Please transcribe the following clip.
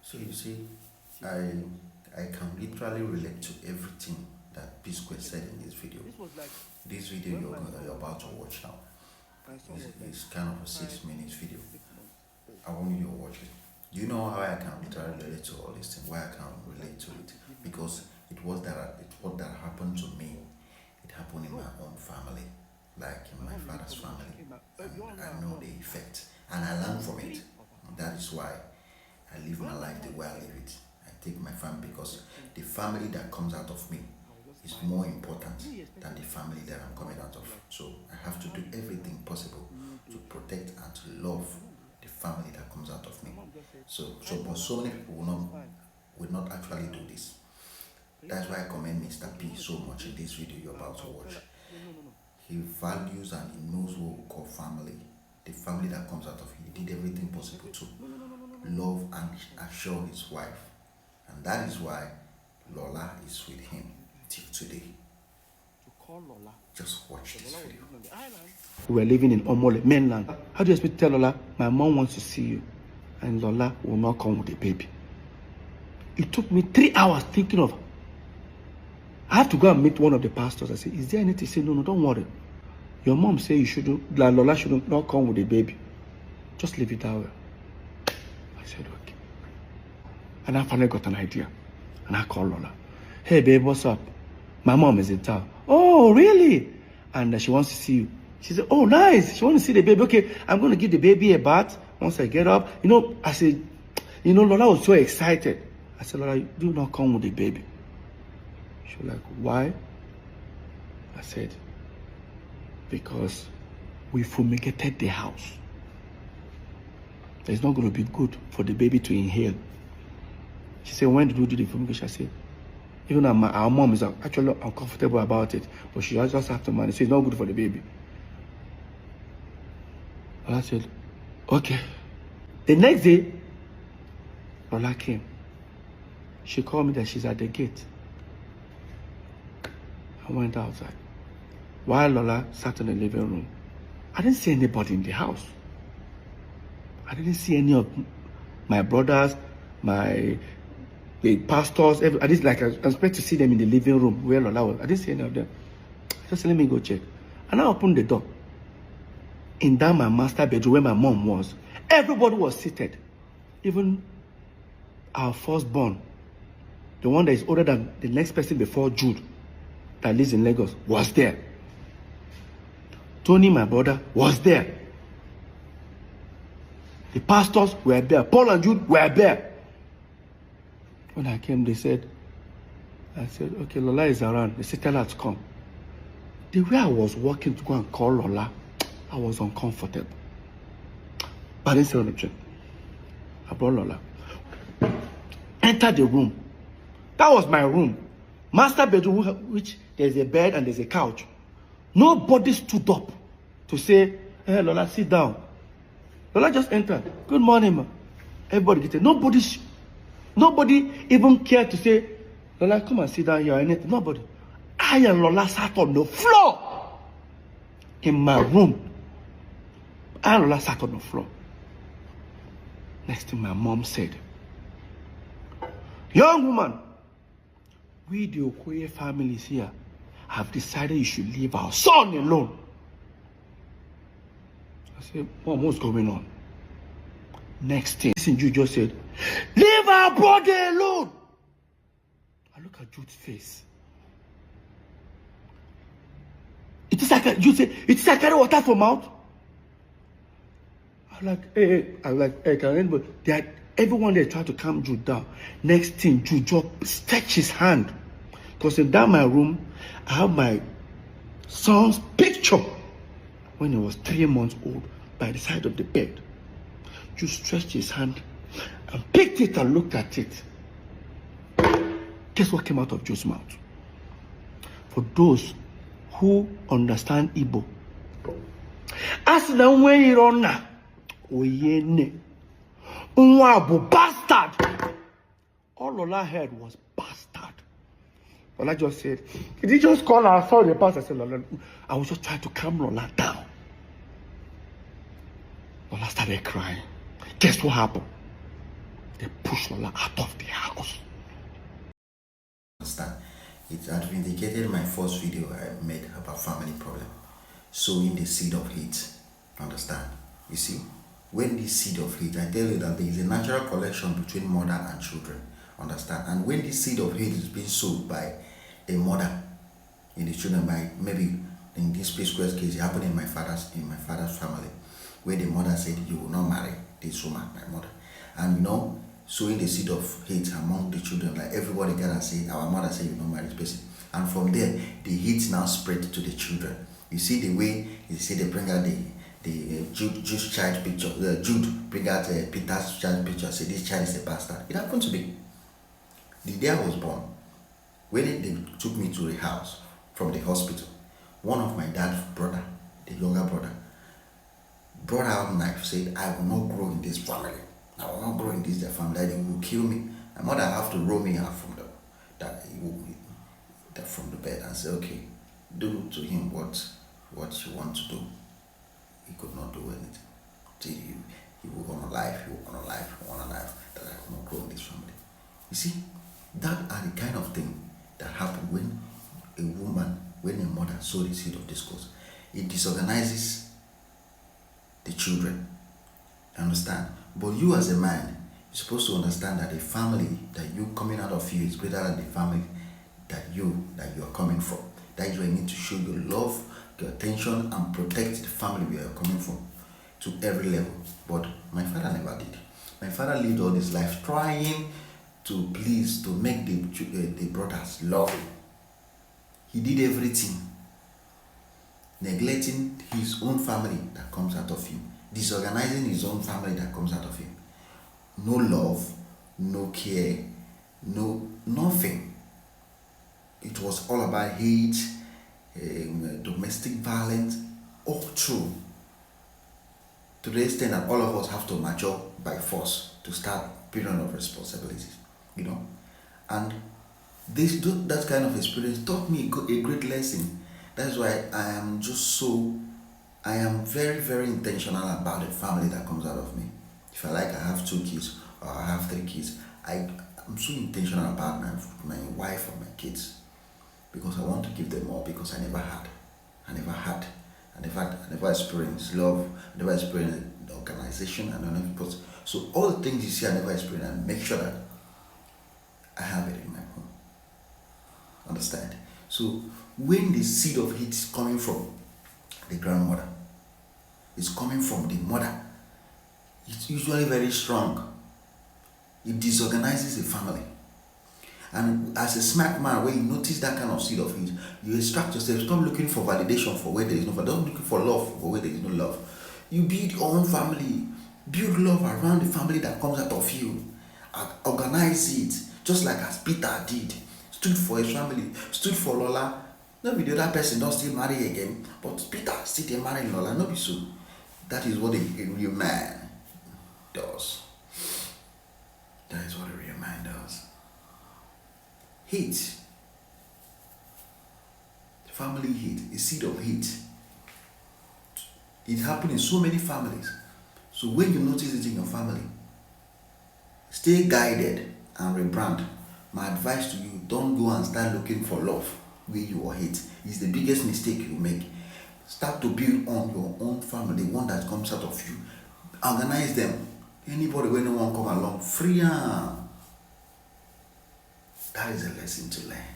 So you see, I can literally relate to everything that P Square said in this video. This video you're about to watch now is kind of a 6 minute video. I want you to watch it. Do you know how I can literally relate to all these things? Why I can relate to it? Because what that happened to me. It happened in my own family, like in my father's family. And I know the effect, and I learn from it. That is why I live my life the way I live it. I take my family because the family that comes out of me is more important than the family that I'm coming out of. So I have to do everything possible to protect and to love the family that comes out of me. But so many people will not actually do this. That's why I commend Mr. P so much in this video you're about to watch. He values and he knows what we call family. The family that comes out of him. He did everything possible to love and assure his wife. And that is why Lola is with him till today. Just watch this video. We were living in Omole, mainland. How do you expect to tell Lola, my mom wants to see you, and Lola will not come with the baby? It took me 3 hours thinking of, I have to go and meet one of the pastors. I said, is there anything? He said, no, don't worry. Your mom said you shouldn't, Lola shouldn't not come with the baby. Just leave it that way. I said, okay. And I finally got an idea. And I called Lola. Hey, babe, what's up? My mom is in town. Oh, really? And she wants to see you. She said, oh, nice. She wants to see the baby. Okay, I'm going to give the baby a bath once I get up. I said, Lola was so excited. I said, Lola, do not come with the baby. She was like, why? I said, because we fumigated the house. It's not going to be good for the baby to inhale. She said, when did we do the fumigation? I said, even our mom is actually uncomfortable about it, but she just have to manage. It's not good for the baby. And I said, okay. The next day, Lola came. She called me that she's at the gate. I went outside. While Lola sat in the living room, I didn't see anybody in the house. I didn't see any of my brothers, the pastors. I expect to see them in the living room where Lola was. I didn't see any of them. Just let me go check. And I opened the door. In that my master bedroom where my mom was, everybody was seated. Even our firstborn, the one that is older than the next person before Jude, that lives in Lagos, was there. Tony, my brother, was there. The pastors were there. Paul and Jude were there. When I came, I said, okay, Lola is around. They said, tell her to come. The way I was walking to go and call Lola, I was uncomfortable. But I didn't say anything. I brought Lola. Entered the room. That was my room. Master bedroom, which there's a bed and there's a couch. Nobody stood up to say, hey, Lola, sit down. Lola just entered. Good morning, ma. Everybody get it. Nobody even cared to say, Lola, come and sit down here or anything. Nobody. I and Lola sat on the floor in my room. I and Lola sat on the floor. Next thing my mom said, young woman, we the Okoye families here have decided you should leave our son alone. I said, Mom, what's going on? Next thing, Jude just said, leave our brother alone. I look at Jude's face. It is like Jude said, it is like carry water from mouth. I'm like, hey, can anybody? Everyone there tried to calm Jude down. Next thing, Jude just stretched his hand. Because in that my room, I have my son's picture when he was 3 months old by the side of the bed. Jude stretched his hand and picked it and looked at it. Guess what came out of Jude's mouth? For those who understand Igbo, Asina Weirona Oyene Unwabu bastard. All Lola heard was bastard. Lola just said, did he just call her? I saw the pastor. I said, Lola, I was just trying to calm Lola down. Lola started crying. Guess what happened? They push Lola out of the house. Understand? It had vindicated my first video I made about family problem. Sowing the seed of hate. Understand? You see? When this seed of hate, I tell you that there is a natural connection between mother and children. Understand? And when this seed of hate is being sowed by a mother in the children, by maybe in this P-Square's case, it happened in my father's family, where the mother said, "You will not marry this woman, my mother." And you know, sowing the seed of hate among the children, like everybody gotta say, our mother said, "You will not marry this person." And from there, the hate now spread to the children. You see the way you see they bring out the Jude's child picture. Jude bring out Peter's child picture. Say this child is a bastard. It happened to me. The day I was born, when they took me to the house from the hospital, one of my dad's brother, the younger brother, brought out a knife. Said, "I will not grow in this family. I will not grow in this family. They will kill me." My mother have to roll me out from from the bed and say, "Okay, do to him what you want to do." He could not do anything. Till he will go on life, he will go on life, he will go on life, that I could not grow in this family. You see, that are the kind of thing that happen when a mother sows the seed of discourse. It disorganizes the children. Understand? But you as a man, you're supposed to understand that the family that you coming out of you is greater than the family that you are coming from. That you need to show your love, your attention, and protect the family where you're coming from to every level. But my father never did. My father lived all his life trying to please, to make the brothers love him. He did everything, neglecting his own family that comes out of him, disorganizing his own family that comes out of him. No love, no care, nothing. It was all about hate, domestic violence, all true. To the extent that all of us have to mature by force to start period of responsibilities, you know. And that kind of experience taught me a great lesson. That's why I am very, very intentional about the family that comes out of me. If I have 2 kids or I have 3 kids, I'm so intentional about my wife or my kids, because I want to give them more, because I never experienced love, I never experienced the organization, so all the things you see I never experienced, and make sure that I have it in my home. Understand? So when the seed of hate is coming from the grandmother, it's coming from the mother, it's usually very strong. It disorganizes the family. And as a smart man, when you notice that kind of seed of hate, you extract yourself. Stop looking for validation for where there is no validation. Don't look for love for where there is no love. You build your own family. Build love around the family that comes out of you. Organize it, just like as Peter did. Stood for his family, stood for Lola. No be the other person don't still marry again, but Peter still marry Lola. No be so. That is what a real man does. That is what a real man does. Hate, family hate, a seed of hate. It happens in so many families. So when you notice it in your family, stay guided and rebrand. My advice to you, don't go and start looking for love where you are hate. It's the biggest mistake you make. Start to build on your own family, the one that comes out of you. Organize them. Anybody when no one come along, free. That is a lesson to learn.